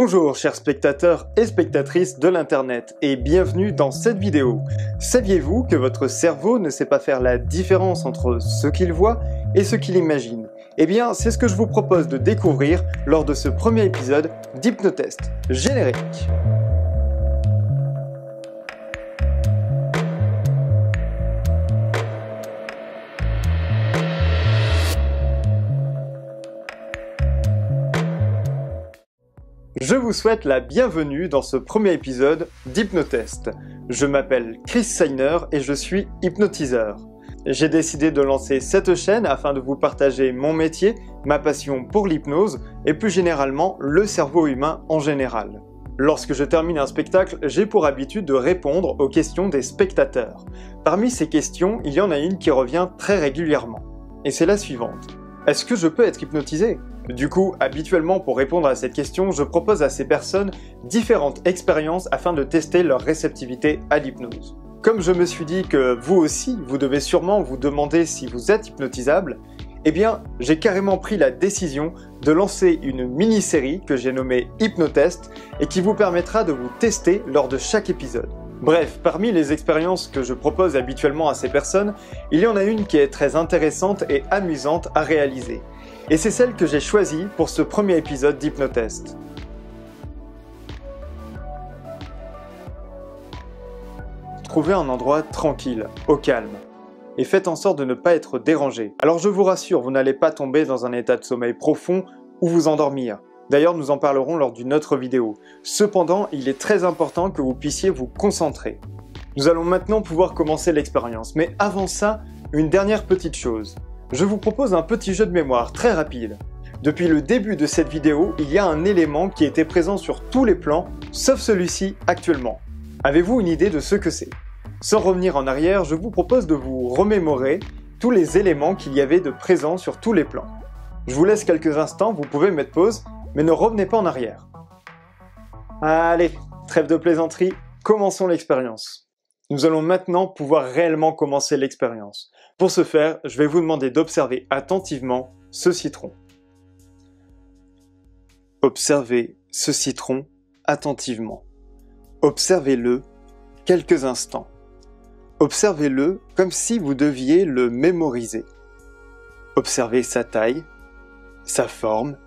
Bonjour chers spectateurs et spectatrices de l'internet et bienvenue dans cette vidéo. Saviez-vous que votre cerveau ne sait pas faire la différence entre ce qu'il voit et ce qu'il imagine? Eh bien c'est ce que je vous propose de découvrir lors de ce premier épisode d'Hypnotest. Générique. Je vous souhaite la bienvenue dans ce premier épisode d'Hypnotest. Je m'appelle Chris Seiner et je suis hypnotiseur. J'ai décidé de lancer cette chaîne afin de vous partager mon métier, ma passion pour l'hypnose et plus généralement le cerveau humain en général. Lorsque je termine un spectacle, j'ai pour habitude de répondre aux questions des spectateurs. Parmi ces questions, il y en a une qui revient très régulièrement. Et c'est la suivante. Est-ce que je peux être hypnotisé ? Du coup, habituellement pour répondre à cette question, je propose à ces personnes différentes expériences afin de tester leur réceptivité à l'hypnose. Comme je me suis dit que vous aussi, vous devez sûrement vous demander si vous êtes hypnotisable, eh bien, j'ai carrément pris la décision de lancer une mini-série que j'ai nommée Hypnotest et qui vous permettra de vous tester lors de chaque épisode. Bref, parmi les expériences que je propose habituellement à ces personnes, il y en a une qui est très intéressante et amusante à réaliser. Et c'est celle que j'ai choisie pour ce premier épisode d'Hypnotest. Trouvez un endroit tranquille, au calme, et faites en sorte de ne pas être dérangé. Alors je vous rassure, vous n'allez pas tomber dans un état de sommeil profond ou vous endormir. D'ailleurs, nous en parlerons lors d'une autre vidéo. Cependant, il est très important que vous puissiez vous concentrer. Nous allons maintenant pouvoir commencer l'expérience, mais avant ça, une dernière petite chose. Je vous propose un petit jeu de mémoire très rapide. Depuis le début de cette vidéo, il y a un élément qui était présent sur tous les plans, sauf celui-ci actuellement. Avez-vous une idée de ce que c'est? Sans revenir en arrière, je vous propose de vous remémorer tous les éléments qu'il y avait de présents sur tous les plans. Je vous laisse quelques instants, vous pouvez mettre pause, mais ne revenez pas en arrière. Allez, trêve de plaisanterie, commençons l'expérience. Nous allons maintenant pouvoir réellement commencer l'expérience. Pour ce faire, je vais vous demander d'observer attentivement ce citron. Observez ce citron attentivement. Observez-le quelques instants. Observez-le comme si vous deviez le mémoriser. Observez sa taille, sa forme,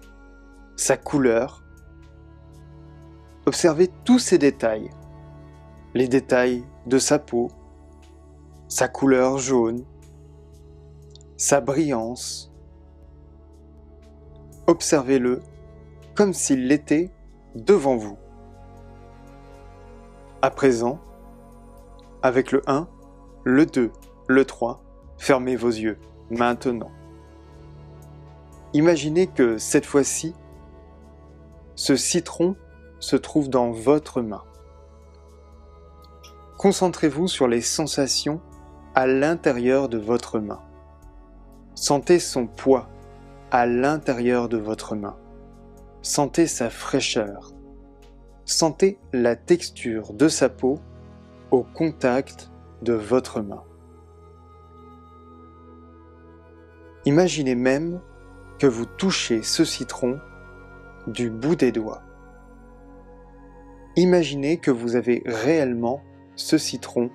sa couleur. Observez tous ces détails. Les détails de sa peau, sa couleur jaune, sa brillance. Observez-le comme s'il l'était devant vous. À présent, avec le 1, le 2, le 3, fermez vos yeux, maintenant. Imaginez que cette fois-ci, ce citron se trouve dans votre main. Concentrez-vous sur les sensations à l'intérieur de votre main. Sentez son poids à l'intérieur de votre main. Sentez sa fraîcheur. Sentez la texture de sa peau au contact de votre main. Imaginez même que vous touchez ce citron du bout des doigts. Imaginez que vous avez réellement ce citron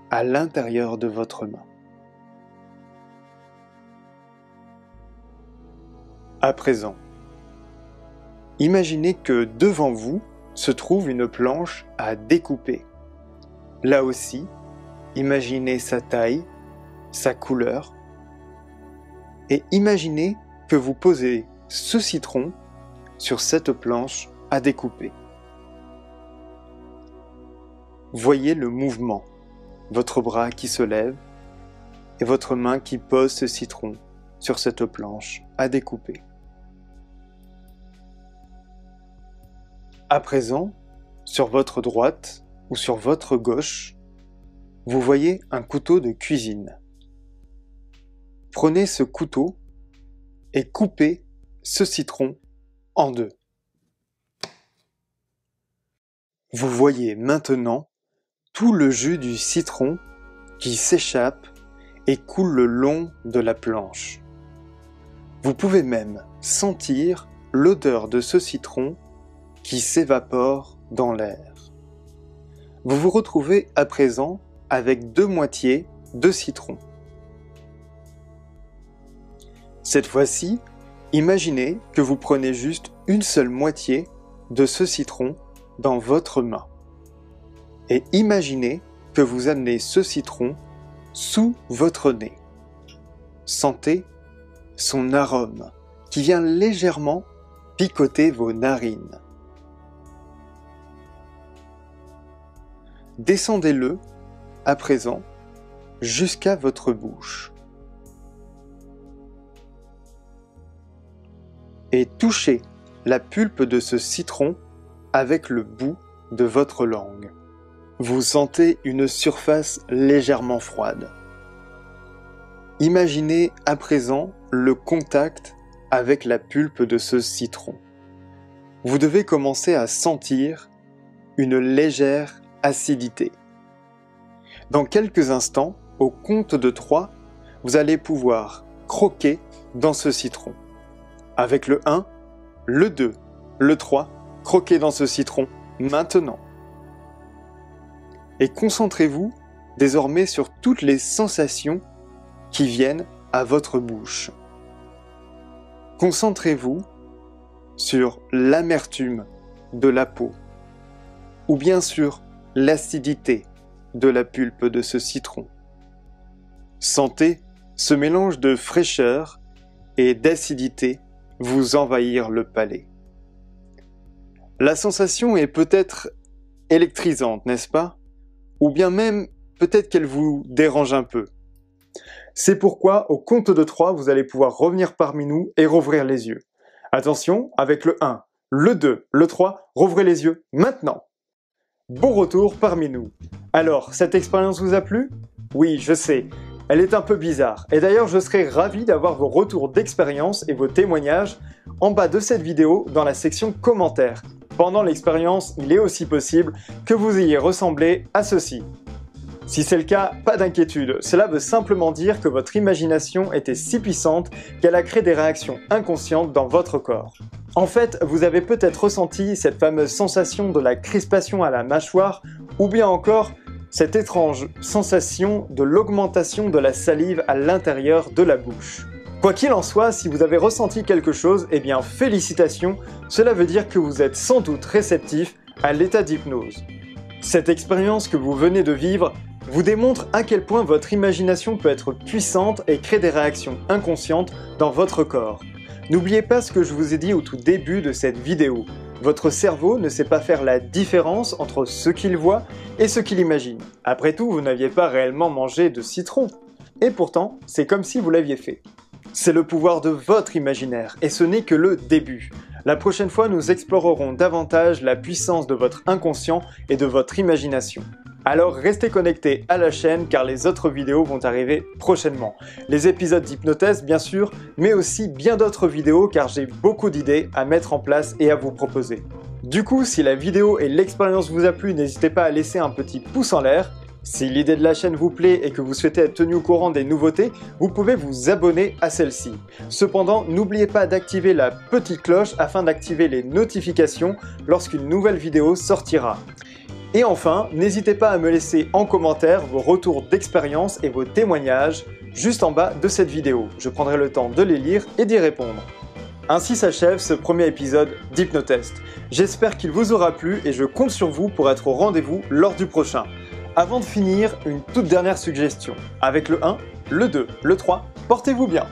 à l'intérieur de votre main. À présent, imaginez que devant vous se trouve une planche à découper. Là aussi, imaginez sa taille, sa couleur, et imaginez que vous posez ce citron sur cette planche à découper. Voyez le mouvement, votre bras qui se lève et votre main qui pose ce citron sur cette planche à découper. À présent, sur votre droite ou sur votre gauche, vous voyez un couteau de cuisine. Prenez ce couteau et coupez ce citron en deux. Vous voyez maintenant tout le jus du citron qui s'échappe et coule le long de la planche. Vous pouvez même sentir l'odeur de ce citron qui s'évapore dans l'air. Vous vous retrouvez à présent avec 2 moitiés de citron. Cette fois-ci, imaginez que vous prenez juste une seule moitié de ce citron dans votre main. Et imaginez que vous amenez ce citron sous votre nez. Sentez son arôme qui vient légèrement picoter vos narines. Descendez-le à présent jusqu'à votre bouche. Et touchez la pulpe de ce citron avec le bout de votre langue. Vous sentez une surface légèrement froide. Imaginez à présent le contact avec la pulpe de ce citron. Vous devez commencer à sentir une légère acidité. Dans quelques instants, au compte de 3, vous allez pouvoir croquer dans ce citron. Avec le 1, le 2, le 3, croquez dans ce citron maintenant. Et concentrez-vous désormais sur toutes les sensations qui viennent à votre bouche. Concentrez-vous sur l'amertume de la peau, ou bien sur l'acidité de la pulpe de ce citron. Sentez ce mélange de fraîcheur et d'acidité vous envahir le palais. La sensation est peut-être électrisante, n'est-ce pas? Ou bien même peut-être qu'elle vous dérange un peu. C'est pourquoi, au compte de 3, vous allez pouvoir revenir parmi nous et rouvrir les yeux. Attention, avec le 1, le 2, le 3, rouvrez les yeux maintenant. Bon retour parmi nous. Alors, cette expérience vous a plu? Oui, je sais, elle est un peu bizarre. Et d'ailleurs, je serais ravi d'avoir vos retours d'expérience et vos témoignages en bas de cette vidéo dans la section commentaires. Pendant l'expérience, il est aussi possible que vous ayez ressemblé à ceci. Si c'est le cas, pas d'inquiétude, cela veut simplement dire que votre imagination était si puissante qu'elle a créé des réactions inconscientes dans votre corps. En fait, vous avez peut-être ressenti cette fameuse sensation de la crispation à la mâchoire, ou bien encore cette étrange sensation de l'augmentation de la salive à l'intérieur de la bouche. Quoi qu'il en soit, si vous avez ressenti quelque chose, eh bien félicitations, cela veut dire que vous êtes sans doute réceptif à l'état d'hypnose. Cette expérience que vous venez de vivre vous démontre à quel point votre imagination peut être puissante et créer des réactions inconscientes dans votre corps. N'oubliez pas ce que je vous ai dit au tout début de cette vidéo. Votre cerveau ne sait pas faire la différence entre ce qu'il voit et ce qu'il imagine. Après tout, vous n'aviez pas réellement mangé de citron. Et pourtant, c'est comme si vous l'aviez fait. C'est le pouvoir de votre imaginaire, et ce n'est que le début. La prochaine fois, nous explorerons davantage la puissance de votre inconscient et de votre imagination. Alors restez connectés à la chaîne car les autres vidéos vont arriver prochainement. Les épisodes d'Hypnotest bien sûr, mais aussi bien d'autres vidéos car j'ai beaucoup d'idées à mettre en place et à vous proposer. Du coup, si la vidéo et l'expérience vous a plu, n'hésitez pas à laisser un petit pouce en l'air. Si l'idée de la chaîne vous plaît et que vous souhaitez être tenu au courant des nouveautés, vous pouvez vous abonner à celle-ci. Cependant, n'oubliez pas d'activer la petite cloche afin d'activer les notifications lorsqu'une nouvelle vidéo sortira. Et enfin, n'hésitez pas à me laisser en commentaire vos retours d'expérience et vos témoignages juste en bas de cette vidéo. Je prendrai le temps de les lire et d'y répondre. Ainsi s'achève ce premier épisode d'Hypnotest. J'espère qu'il vous aura plu et je compte sur vous pour être au rendez-vous lors du prochain. Avant de finir, une toute dernière suggestion. Avec le 1, le 2, le 3, portez-vous bien.